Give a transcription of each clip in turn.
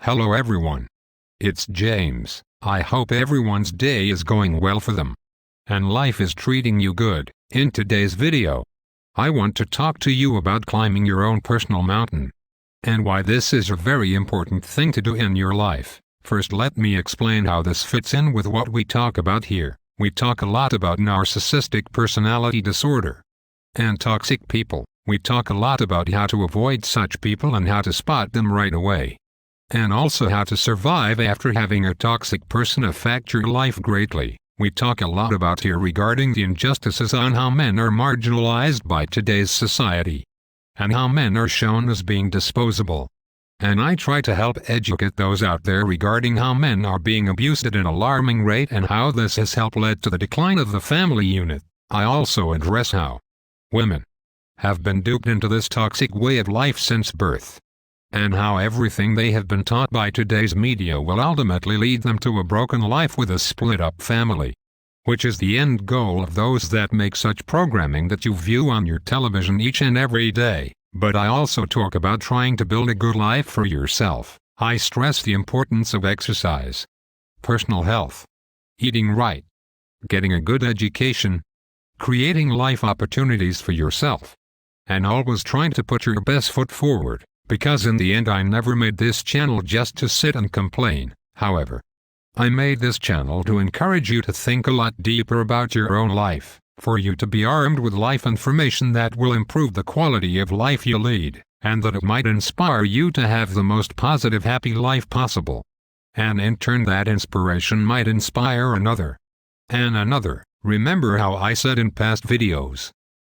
Hello everyone. It's James. I hope everyone's day is going well for them. And life is treating you good. In today's video, I want to talk to you about climbing your own personal mountain. And why this is a very important thing to do in your life. First, let me explain how this fits in with what we talk about here. We talk a lot about narcissistic personality disorder and toxic people. We talk a lot about how to avoid such people and how to spot them right away. And also how to survive after having a toxic person affect your life greatly. We talk a lot about here regarding the injustices on how men are marginalized by today's society, and how men are shown as being disposable. And I try to help educate those out there regarding how men are being abused at an alarming rate and how this has helped lead to the decline of the family unit. I also address how women have been duped into this toxic way of life since birth, and how everything they have been taught by today's media will ultimately lead them to a broken life with a split-up family, which is the end goal of those that make such programming that you view on your television each and every day. But I also talk about trying to build a good life for yourself. I stress the importance of exercise, personal health, eating right, getting a good education, creating life opportunities for yourself, and always trying to put your best foot forward. Because in the end I never made this channel just to sit and complain. However, I made this channel to encourage you to think a lot deeper about your own life, for you to be armed with life information that will improve the quality of life you lead, and that it might inspire you to have the most positive happy life possible. And in turn that inspiration might inspire another, and another. Remember how I said in past videos,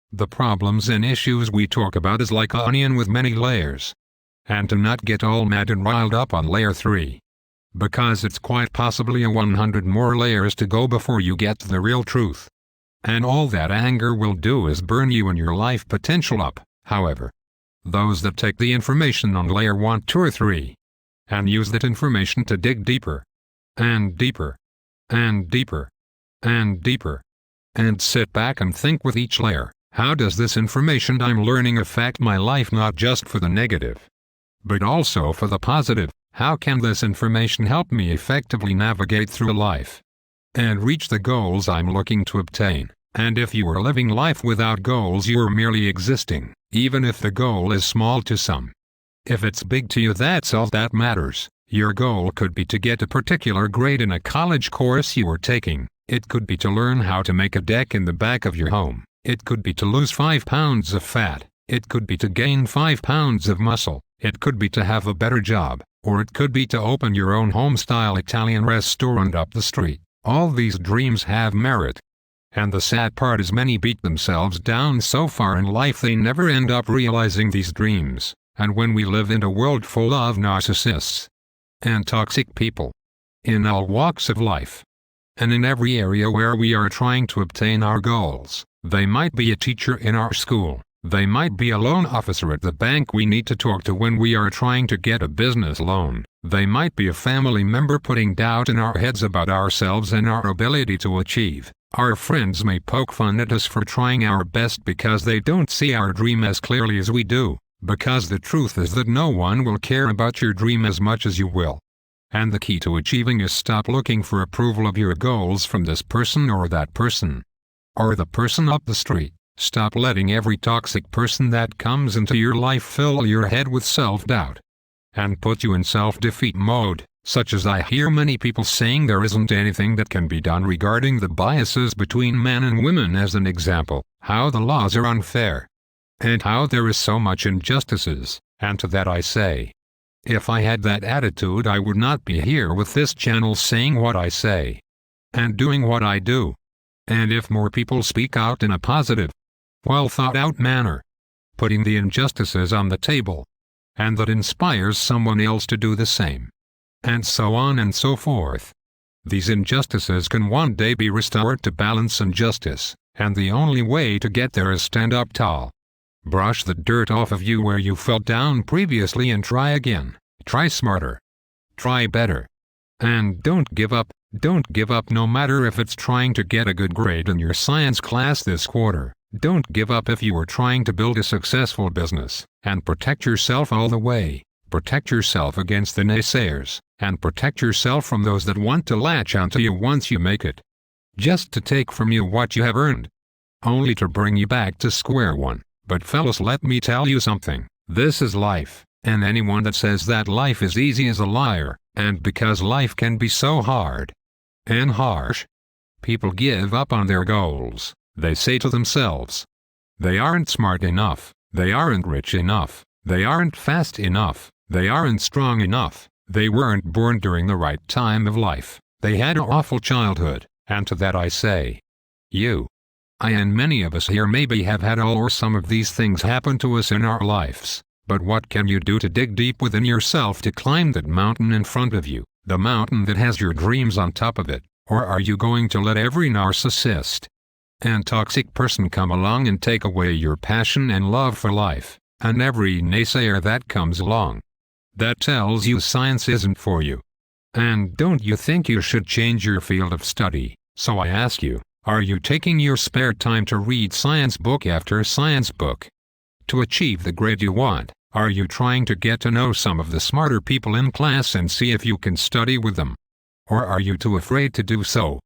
the problems and issues we talk about is like an onion with many layers. And to not get all mad and riled up on layer 3. Because it's quite possibly a 100 more layers to go before you get to the real truth. And all that anger will do is burn you and your life potential up. However, those that take the information on layer 1, 2 or 3, and use that information to dig deeper, and deeper, and deeper, and deeper, and sit back and think with each layer, how does this information I'm learning affect my life, not just for the negative, but also for the positive? How can this information help me effectively navigate through life and reach the goals I'm looking to obtain? And if you are living life without goals, you are merely existing, even if the goal is small to some. If it's big to you, that's all that matters. Your goal could be to get a particular grade in a college course you are taking. It could be to learn how to make a deck in the back of your home. It could be to lose 5 pounds of fat. It could be to gain 5 pounds of muscle. It could be to have a better job. Or it could be to open your own home-style Italian restaurant up the street. All these dreams have merit. And the sad part is many beat themselves down so far in life they never end up realizing these dreams. And when we live in a world full of narcissists and toxic people, in all walks of life, and in every area where we are trying to obtain our goals, they might be a teacher in our school. They might be a loan officer at the bank we need to talk to when we are trying to get a business loan. They might be a family member putting doubt in our heads about ourselves and our ability to achieve. Our friends may poke fun at us for trying our best because they don't see our dream as clearly as we do. Because the truth is that no one will care about your dream as much as you will. And the key to achieving is stop looking for approval of your goals from this person or that person, or the person up the street. Stop letting every toxic person that comes into your life fill your head with self-doubt and put you in self-defeat mode, such as I hear many people saying there isn't anything that can be done regarding the biases between men and women as an example, how the laws are unfair, and how there is so much injustices. And to that I say, if I had that attitude I would not be here with this channel saying what I say and doing what I do. And if more people speak out in a positive, well thought out manner, putting the injustices on the table, and that inspires someone else to do the same, and so on and so forth, these injustices can one day be restored to balance and justice, and the only way to get there is stand up tall. Brush the dirt off of you where you fell down previously and try again. Try smarter. Try better. And don't give up. Don't give up no matter if it's trying to get a good grade in your science class this quarter. Don't give up if you are trying to build a successful business, and protect yourself all the way. Protect yourself against the naysayers, and protect yourself from those that want to latch onto you once you make it. Just to take from you what you have earned. Only to bring you back to square one. But fellas, let me tell you something. This is life, and anyone that says that life is easy is a liar, and because life can be so hard and harsh, people give up on their goals. They say to themselves, they aren't smart enough, they aren't rich enough, they aren't fast enough, they aren't strong enough, they weren't born during the right time of life, they had an awful childhood, and to that I say, you, I and many of us here maybe have had all or some of these things happen to us in our lives, but what can you do to dig deep within yourself to climb that mountain in front of you, the mountain that has your dreams on top of it, or are you going to let every narcissist and toxic person come along and take away your passion and love for life, and every naysayer that comes along that tells you science isn't for you? And don't you think you should change your field of study? So I ask you, are you taking your spare time to read science book after science book? To achieve the grade you want, are you trying to get to know some of the smarter people in class and see if you can study with them? Or are you too afraid to do so?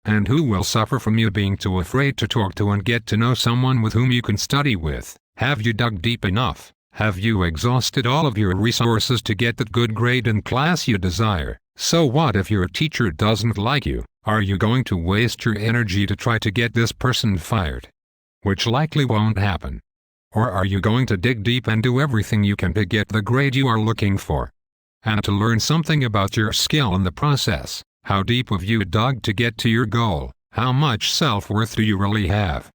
And who will suffer from you being too afraid to talk to and get to know someone with whom you can study with? Have you dug deep enough? Have you exhausted all of your resources to get that good grade in class you desire? So what if your teacher doesn't like you? Are you going to waste your energy to try to get this person fired? Which likely won't happen. Or are you going to dig deep and do everything you can to get the grade you are looking for? And to learn something about your skill in the process. How deep have you dug to get to your goal? How much self-worth do you really have?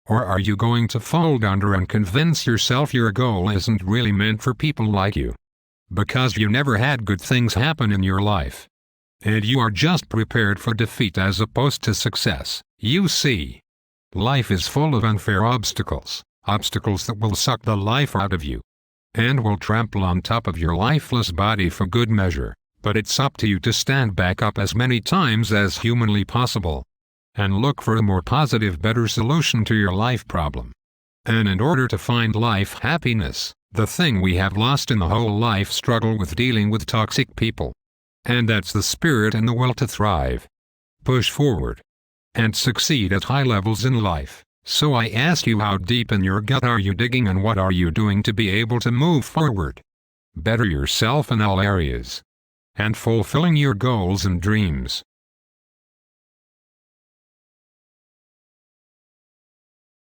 Or are you going to fold under and convince yourself your goal isn't really meant for people like you? Because you never had good things happen in your life. And you are just prepared for defeat as opposed to success. You see, life is full of unfair obstacles. Obstacles that will suck the life out of you. And will trample on top of your lifeless body for good measure. But it's up to you to stand back up as many times as humanly possible. And look for a more positive, better solution to your life problem. And in order to find life happiness, the thing we have lost in the whole life struggle with dealing with toxic people. And that's the spirit and the will to thrive. Push forward. And succeed at high levels in life. So I ask you, how deep in your gut are you digging and what are you doing to be able to move forward? Better yourself in all areas. And fulfilling your goals and dreams.